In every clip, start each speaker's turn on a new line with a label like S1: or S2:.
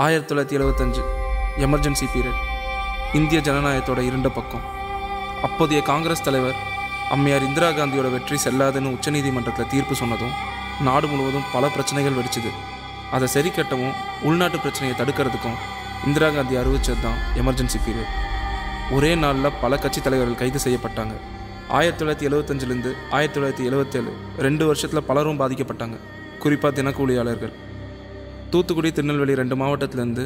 S1: 1975 emergency period. இந்திய ஜனநாயகத்தோட இருண்ட பக்கம். அப்போதைய காங்கிரஸ் தலைவர் அம்மையார் இந்திரா காந்தியோட வெற்றி செல்லாதுன்னு உச்சநீதிமன்றத்தில் தீர்ப்பு சொன்னதும் நாடு முழுவதும் பல பிரச்சனைகள் வெடிச்சுது. அதை சரி கட்டவும் உள்நாட்டு பிரச்சனையை தடுக்கிறதுக்கும் இந்திரா காந்தி அறிவிச்சது தான் எமர்ஜென்சி பீரியட். ஒரே நாளில் பல கட்சி தலைவர்கள் கைது செய்யப்பட்டாங்க. 1975லேருந்து 1977 2 வருஷத்தில் பலரும் பாதிக்கப்பட்டாங்க. குறிப்பாக தினக்கூலியாளர்கள். தூத்துக்குடி, திருநெல்வேலி 2 மாவட்டத்திலேருந்து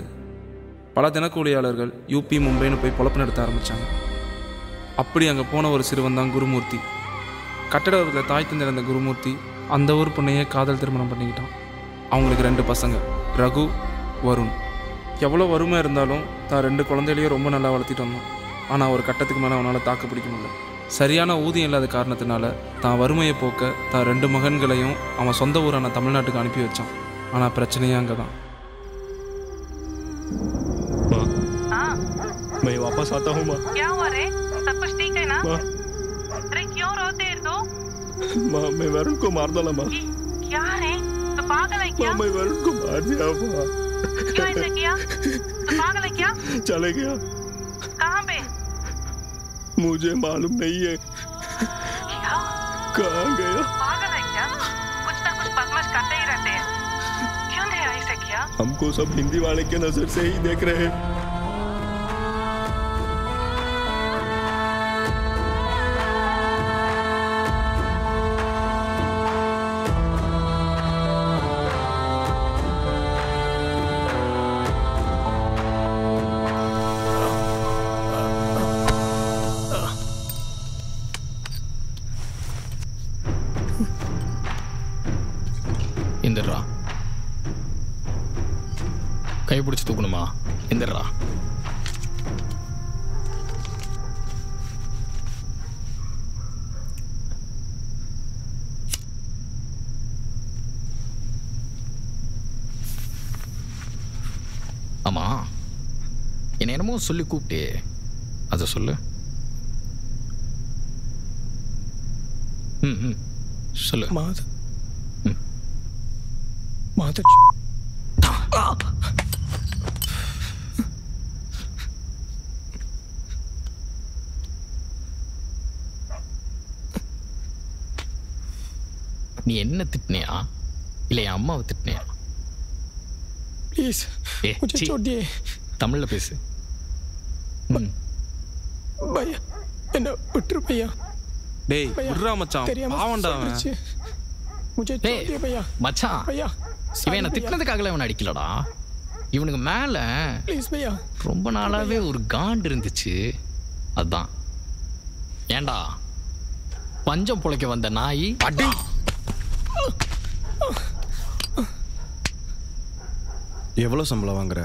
S1: பல தினக்கூலியாளர்கள் யூபி, மும்பைன்னு போய் பொழப்பு நடத்த ஆரம்பித்தாங்க. அப்படி அங்கே போன ஒரு சிறுவன் தான் குருமூர்த்தி. கட்டடத்தில் தாய் தந்தை இருந்த குருமூர்த்தி அந்த ஊர் பொண்ணையே காதல் திருமணம் பண்ணிக்கிட்டான். அவங்களுக்கு 2 பசங்க, ரகு, வருண். எவ்வளோ வறுமை இருந்தாலும் தான் 2 குழந்தைகளையும் ரொம்ப நல்லா வளர்த்திட்டு வந்தான். ஆனால் ஒரு கட்டத்துக்கு மேலே அவனால் தாக்கு பிடிக்க முடியல. சரியான ஊதியம் இல்லாத காரணத்தினால தான் வறுமையை போக்க தான் 2 மகன்களையும் அவன் சொந்த ஊரான தமிழ்நாட்டுக்கு அனுப்பி வச்சான். ஆனால் பிரச்சனையே அங்கே தான்.
S2: मैं वापस आता हूँ माँ।
S3: क्या हुआ रे? सब कुछ ठीक है ना? अरे क्यों रोते है तू?
S2: माँ मैं वरुण को मार डाला माँ।
S3: क्या रे? तू पागल है क्या?
S2: मैं वरुण को मार दिया माँ।
S3: क्यों ऐसे किया? तू पागल है क्या?
S2: चले गया।
S3: कहाँ पे?
S2: मुझे मालूम नहीं है।
S3: क्या?
S2: कहाँ गया?
S3: पागल है क्या? कुछ ना कुछ बदमाश करते ही रहते हैं। क्यों नहीं ऐसे किया?
S2: हमको सब हिंदी वाले के नजर से ही देख रहे हैं।
S4: எந்திரா, கை பிடிச்சி தூக்கணுமா? எந்திரா. ஆமா, என்ன என்னமோ சொல்லி கூப்பிட்டே, அதை சொல்லு. ம் சொல்லு. நீ என்ன திட்டினியா இல்ல என் அம்மாவை திட்டினியா?
S5: प्लीज मुझे छोड़ दिए.
S4: தமிழ்ல பேசு.
S5: भैया என்ன விட்டுரு भैया.
S1: டேய் விட்றா மச்சான், பாவம்டா அவன்.
S5: मुझे छोड़ दिए भैया.
S4: மச்சான்,
S5: भैया
S4: இவன் என்ன திட்டினதுக்காகல இவன் அடிக்கலடா. இவனுக்கு மேல
S5: प्लीज भैया
S4: ரொம்ப நாளாவே ஒரு காண்ட் இருந்துச்சு. அதான். ஏண்டா பஞ்சம் பொழைக்க வந்த நாய் அடி.
S6: எவ்வளோ சம்பளம் வாங்குற?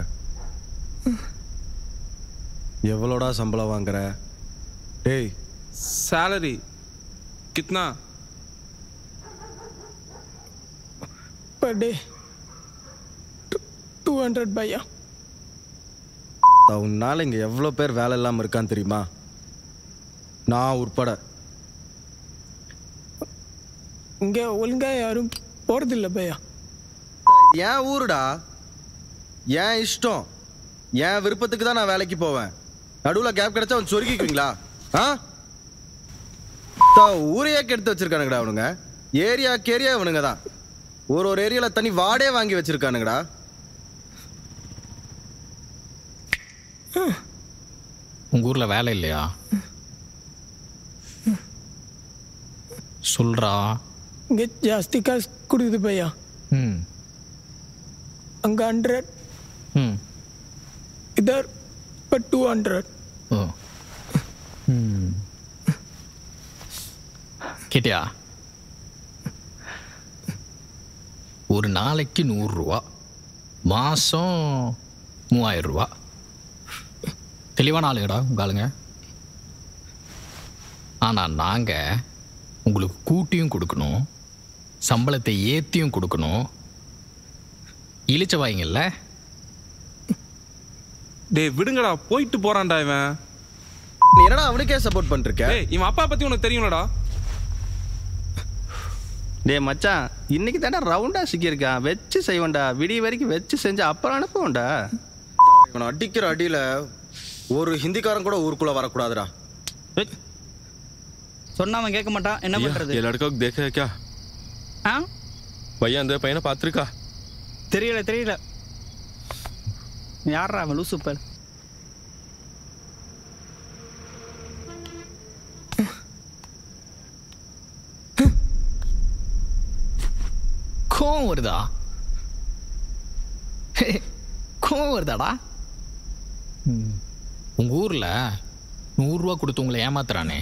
S6: எவ்வளோடா சம்பளம் வாங்குற? டேய்
S1: சேலரி கித்னா?
S5: पर डे 200 भैया.
S6: உன்னால இங்கே எவ்வளோ பேர் வேலை இல்லாமல் இருக்கான்னு தெரியுமா? நான் உட்பட.
S5: இங்கே ஒழுங்கா யாரும் போகிறதில்ல பையா.
S6: ஏன் ஊருடா, ஏன் இஷ்டம், ஏன் விருப்பத்துக்கு தான் நான் வேலைக்கு போவேன். நடுவில் கேப் கிடைச்சா அவன் சொருக்கிக்குவீங்களா? ஊரையே கெடுத்து வச்சிருக்கானுங்கடா அவனுங்க. ஏரியாக்கு ஏரியா இவனுங்க தான். ஒரு ஏரியாவில் தனி வாடே வாங்கி வச்சிருக்கானுங்கடா.
S4: உங்க ஊர்ல வேலை இல்லையா? சொல்றா.
S5: இங்கே ஜாஸ்தி காசு கொடுக்குது பையா. அங்கே 100, इधर पर 200.
S4: கேட்டியா? ஒரு நாளைக்கு 100 ரூபா, மாசம் 3000 ரூபா. தெளிவான ஆளுங்கடா உங்க ஆளுங்க. ஆனா நாங்க உங்களுக்கு கூட்டியும் கொடுக்கணும், சம்பளத்தை ஏத்தியும் கொடுக்கணும். இழிச்ச வாய்ங்கல்ல.
S1: டேய் விடுங்கடா, போயிட்டு போறான்டா இவன்.
S6: நீ என்னடா அவனுக்கே சப்போர்ட் பண்ணிருக்க?
S1: இவன் அப்பா பத்தி உனக்கு தெரியும்லடா.
S6: டே மச்சான், இன்னைக்கு தானே ரவுண்டா சிக்கியிருக்கான். வச்சு செய்வோண்டா, விடிய வரைக்கும் வச்சு செஞ்சு அப்புறம் அனுப்புவோண்டா. இவனை அடிக்கிற அடியில ஒரு ஹிந்திக்காரன் கூட ஊருக்குள்ள வரக்கூடாதுடா.
S7: சொன்னா அவன் கேட்க மாட்டான், என்ன பண்றது?
S2: ये लड़का को देखा है क्या?
S7: हाँ
S2: भैया अंदर पहना पात्रिका
S7: தெரியல யாரா அவன் லூசு பல்?
S4: கோவம் வருதா? கோவம் வருதாடா? உங்க ஊர்ல 100 ரூபா கொடுத்து உங்களை ஏமாத்துறானே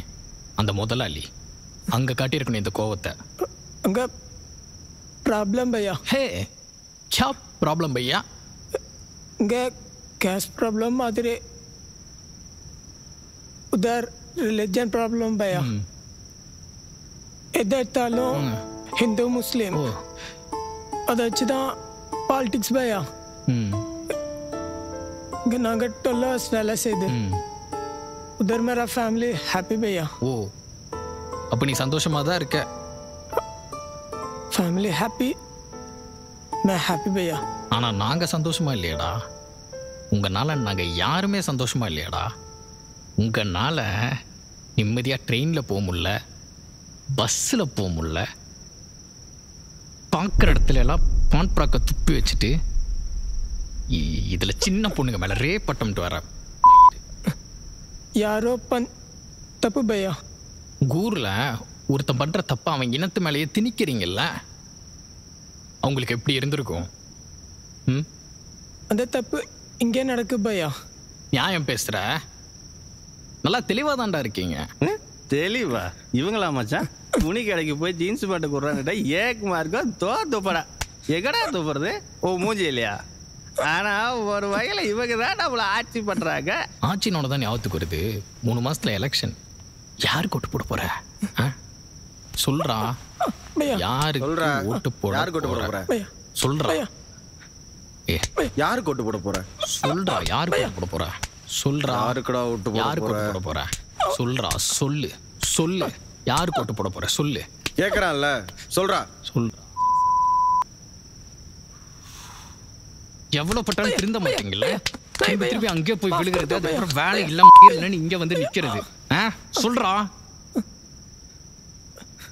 S4: அந்த முதலாளி அங்க காட்டியிருக்கணும் இந்த கோவத்தை.
S5: அங்க ப்ராப்ளம் பையா.
S4: ஹே क्या प्रॉब्लम भैया?
S5: இங்க கேஷ் ப்ராப்ளம் மாதிரி உதர் ரிலிஜன் ப்ராப்ளம் பையா. எதை எடுத்தாலும் ஹிந்து முஸ்லீம் அதை வச்சுதான் பாலிடிக்ஸ் பையா. இங்க நாங்க 12 hours வேலை செய்து உதர் மேரா ஃபேமிலி ஹாப்பி பையா.
S4: ஓ அப்ப நீ சந்தோஷமா தான் இருக்க?
S5: ஃபேமிலி ஹாப்பி, मैं हैप्पी भैया.
S4: ஆனா நாங்க சந்தோஷமா இல்லையாடா? உங்கனால நாங்க யாருமே சந்தோஷமா இல்லையாடா? உங்கனால நிம்மதியா ட்ரெயின்ல போக முடியல, பஸ்ல போக முடியல, பார்க்குற இடத்துல எல்லாம் பான் ப்ராக்க துப்பி வச்சுட்டு இதுல சின்ன பொண்ணுங்க மேல ரே பட்டம்ட்டு வர
S5: யாரோ தப்பு பையா.
S4: ஊர்ல ஒருத்தன் பண்ற தப்ப அவன் இனத்து மேலேயே திணிக்கிறீங்கல்ல, அவங்களுக்கு எப்படி இருந்திருக்கும்?
S5: அந்த தப்பு இங்கே நடக்கு பையா.
S4: நியாயம் பேசுற? நல்லா தெளிவா தான்டா இருக்கீங்க.
S6: தெளிவா? இவங்களா மச்சான் துணி கடைக்கு போய் ஜீன்ஸ் பேண்ட் கொடுறாங்கடா, ஏக்குமா இருக்கும் துப்படா. எங்கடா துப்புறது? ஓ மூஞ்சி இல்லையா? ஆனா ஒரு வகையில இவங்க தான் நம்மள ஆட்சி பண்றாங்க.
S4: ஆட்சினோட தான் ஞாபகத்துக்கு வருது, 3 மாசத்துல எலெக்ஷன். யாருக்கு ஓட்டு போட போற? சொல்றா, யாருக்கு ஓட்டு போட போற? சொல்றா,
S6: யாருக்கு ஓட்டு போட போற?
S4: சொல்றா, யாருக்கு ஓட்டு போட போற? சொல்றா,
S6: யாருக்குடா ஓட்டு
S4: போட போற? சொல்றா, சொல்லு சொல்லு, யாருக்கு ஓட்டு போட போற? சொல்லு.
S6: கேக்குறான்ல, சொல்றா
S4: சொல்றா. எவ்வளவு பட்டாலும் திருந்த மாட்டீங்கல்ல, திருப்பி அங்கே போய் விழுகிறது, அதுக்கப்புறம் வேலை இல்லைன்னு இங்க வந்து நிக்கிறது. சொல்றா,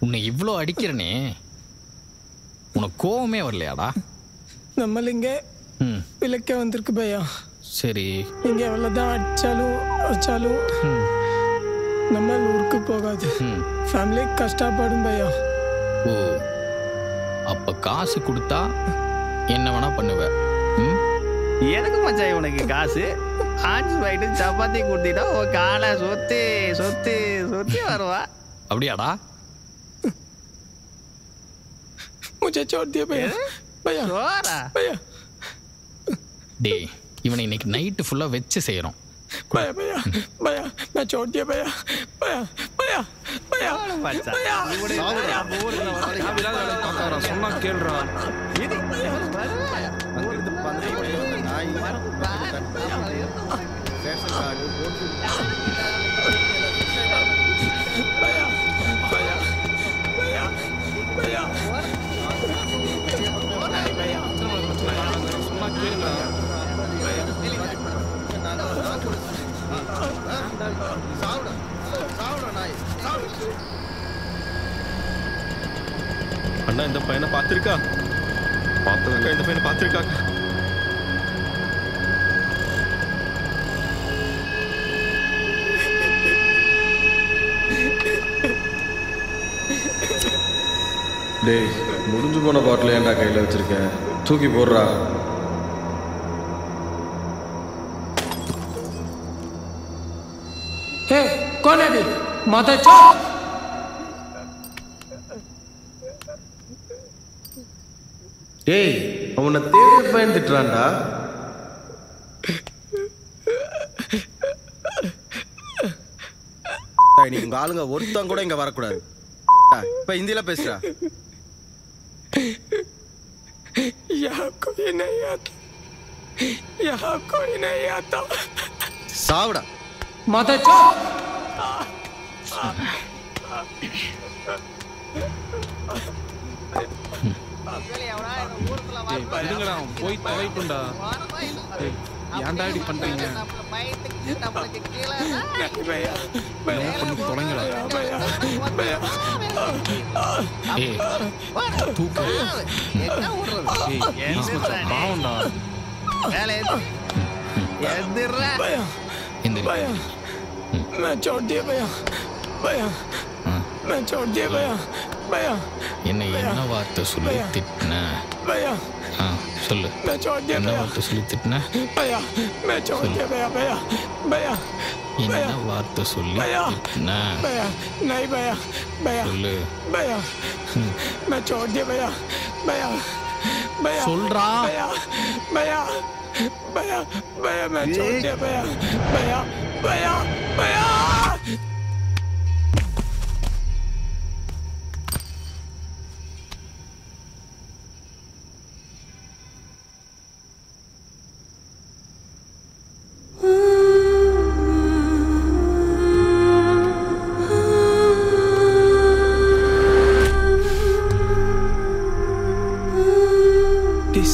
S4: உன்னை இவ்வளோ அடிக்கிறனே உனக்கு கோவமே வரலையாடா?
S5: நம்மள இங்க விளக்க வந்திருக்கு பையா.
S4: சரி,
S5: இங்க எவ்வளவுதான் அடிச்சாலும் வச்சாலும் நம்ம ஊருக்கு போகாது. ஃபேமிலி கஷ்டப்படும் பையா.
S4: ஓ அப்ப காசு கொடுத்தா என்ன வேணா பண்ணுவ?
S6: எனக்கு மச்சான் உனக்கு காசு ஆஞ்சு போயிட்டு சப்பாத்தி கொடுத்தீங்கன்னா உன் காலை சொத்தி சொத்தி சொத்தி வருவா.
S4: அப்படியாடா?
S5: मुझे छोड़ दिया भैया. भैया भैया
S4: டேய், இவனை இன்னைக்கு நைட் ஃபுல்லா வெச்சு செய்றோம்.
S5: भैया भैया भैया मैं छोड़ दिया भैया. भैया भैया भैया
S6: மச்சான்
S1: சொன்னா கேளுடா.
S6: அங்கிருந்து பந்தய நாய் ரேஷன் கார்டு போட்டு
S5: भैया भैया भैया भैया
S1: சொன்னா கேளுடா.
S2: அண்ணா இந்த பையனை பார்த்திருக்கா? இந்த பையனை பார்த்திருக்கா?
S6: டேய், முடிஞ்சு போன பாட்டில் ஏன்டா கையில் வச்சிருக்கேன்? தூக்கி போடுறா.
S5: हे कौन है अभी? माता चौक.
S6: டேய், அவனை தேடி பையன் திட்டுறான்டா. நீ உங்க ஆளுங்க ஒருத்தன் கூட இங்க வரக்கூடாது. இப்ப ஹிந்தியில பேசுறா.
S5: यहाँ कोई नहीं आता, यहाँ कोई नहीं आता.
S6: சாவுடா.
S5: माता चौक.
S1: விடுங்கடா, அவன் போய் தொலைட்டுண்டா. ஏன்டா இப்படி பண்றீங்க? பண்ணி தொலைங்கடா.
S4: ஏய் தூக்கு.
S1: பாவம்டா.
S4: எந்திரி.
S5: मैं छोड़ दिया भैया भैया मैं छोड़ दिया भैया भैया
S4: என்னை என்ன வார்த்தை சொல்லி திட்டின?
S5: भैया
S4: சொல்லு.
S5: मैं छोड़ दिया
S4: என்ன
S5: भैया
S4: வார்த்தை சொல்லி திட்டின?
S5: भैया मैं छोड़ दिया भैया भैया भैया
S4: என்ன வார்த்தை சொல்லி திட்டின?
S5: भैया नहीं भैया भैया
S4: சொல்லு.
S5: भैया मैं छोड़ दिया भैया भैया भैया
S4: சொல்றா.
S5: भैया भैया भैया भैया मैं छोड़ दिया भैया भैया भैया भैया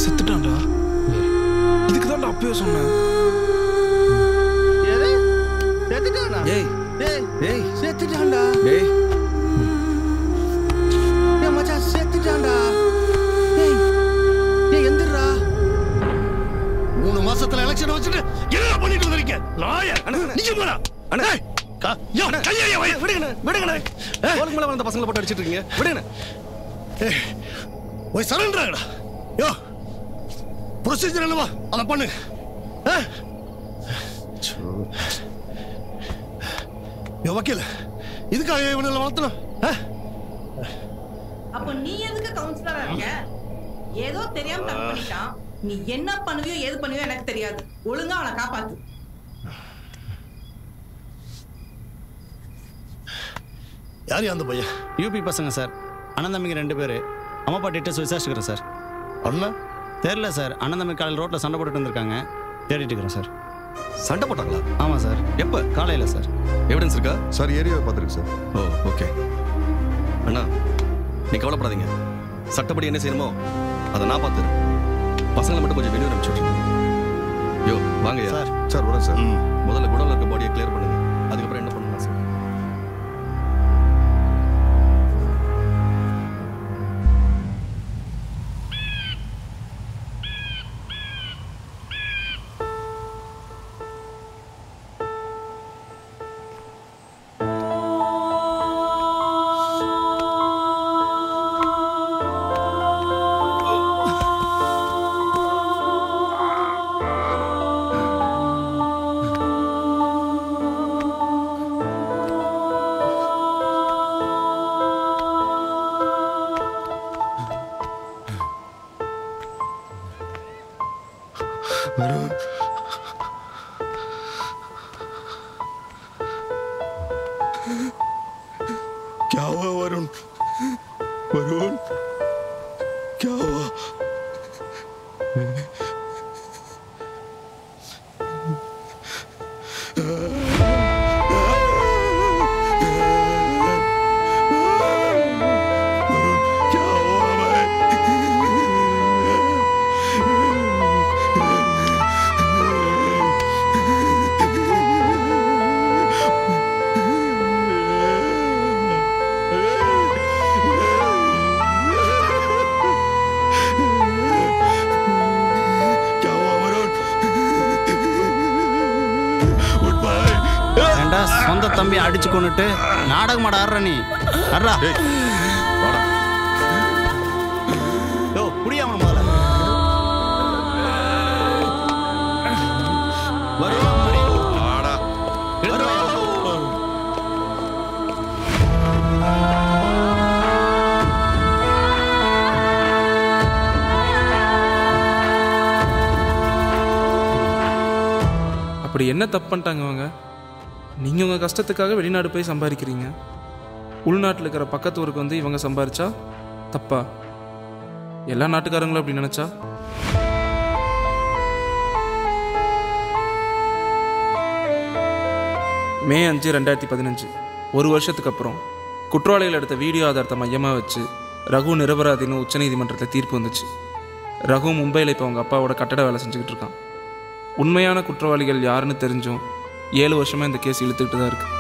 S1: செத்துட்டான்டா. இதுக்கு தான் அப்பவே சொன்னேன்.
S6: ஏய் ஏய் செத்துட்டான்டா.
S1: டேய்
S6: ஏய் மச்சான் செத்துட்டான்டா. ஏய் ஏய் எந்திரா.
S8: 3 மாசத்துல எலெக்ஷன் வச்சிட்டு என்ன பண்ணிட்டு வந்திருக்க? லாயர் நீங்க போடா. அண்ணே யோ கையைய விடுங்க விடுங்க.
S2: கோலுக்கு மேல வந்த பசங்களை போட்டு அடிச்சிட்டு இருக்கீங்க. விடுங்க.
S8: போய் சரண்டர் ஆகடா. யோ ப்ரொசீஜர் என்னவா அத பண்ணு. யோ வக்கீல் இதுக்காக இவனை வளர்த்தணும்.
S3: அப்ப நீ எதுக்கு கவுன்சிலரா இருக்க? ஏதோ தெரியாம தப்பு பண்ணிட்டான். நீ என்ன பண்ணுவியோ ஏது பண்ணுவியோ எனக்கு தெரியாது. ஒழுங்கா அவனை காப்பாத்து.
S8: யார் அந்த பையன்?
S6: யூபி பசங்க சார். அண்ணன் தம்பிங்க 2 பேர். அம்மா அப்பா டீட்டெயில்ஸ் விசாரிச்சுக்கிறேன் சார்.
S8: அண்ணா
S6: தெரியல சார். அண்ணன் தம்பி காலையில் ரோட்டில் சண்டை போட்டுட்டு வந்திருக்காங்க. தேடிட்டு இருக்கிறேன் சார்.
S2: சண்டை போட்டாங்களா?
S6: ஆமாம் சார்.
S2: எப்போ?
S6: காலையில் சார்.
S2: எவிடன்ஸ் இருக்கா?
S9: சார் ஏரியாவை பார்த்துருக்கு சார்.
S2: ஓ ஓகே அண்ணா, நீ கவலைப்படாதீங்க. சட்டப்படி என்ன செய்யணுமோ அதை நான் பார்த்துறேன். பசங்களை மட்டும் கொஞ்சம் வெளியே அனுப்பிச்சுட்றேன். யோ வாங்க
S6: சார்.
S9: சார் வரேன் சார்.
S2: முதல்ல குடோன்ல இருக்க பாடியை கிளியர் பண்ணுங்க. அதுக்கப்புறம் என்ன பண்ணலாம் சார்?
S9: वरुण क्या हुआ वरुण? वरुण क्या हुआ?
S6: சொந்த தம்பி அடிச்சு கொண்டுட்டு நாடகமாட ஆடுற நீ அட்ரா. யோ புடியாம முதல்ல
S1: அப்படி என்ன தப்பு பண்ணிட்டாங்க அவங்க? நீங்கள் உங்கள் கஷ்டத்துக்காக வெளிநாடு போய் சம்பாதிக்கிறீங்க. உள்நாட்டில் இருக்கிற பக்கத்து ஊருக்கு வந்து இவங்க சம்பாதிச்சா தப்பா? எல்லா நாட்டுக்காரங்களும் அப்படி நினச்சா? மே 5, 2015 ஒரு வருஷத்துக்கு அப்புறம் குற்றவாளிகள் எடுத்த வீடியோ ஆதாரத்தை மையமாக வச்சு ரகு நிரபராதின்னு உச்சநீதிமன்றத்தில் தீர்ப்பு வந்துச்சு. ரகு மும்பையில் இப்போ அவங்க அப்பாவோட கட்டட வேலை செஞ்சுக்கிட்டு இருக்கான். உண்மையான குற்றவாளிகள் யாருன்னு தெரிஞ்சும் 7 வருஷமாக இந்த கேஸ் இழுத்துக்கிட்டு தான் இருக்குது.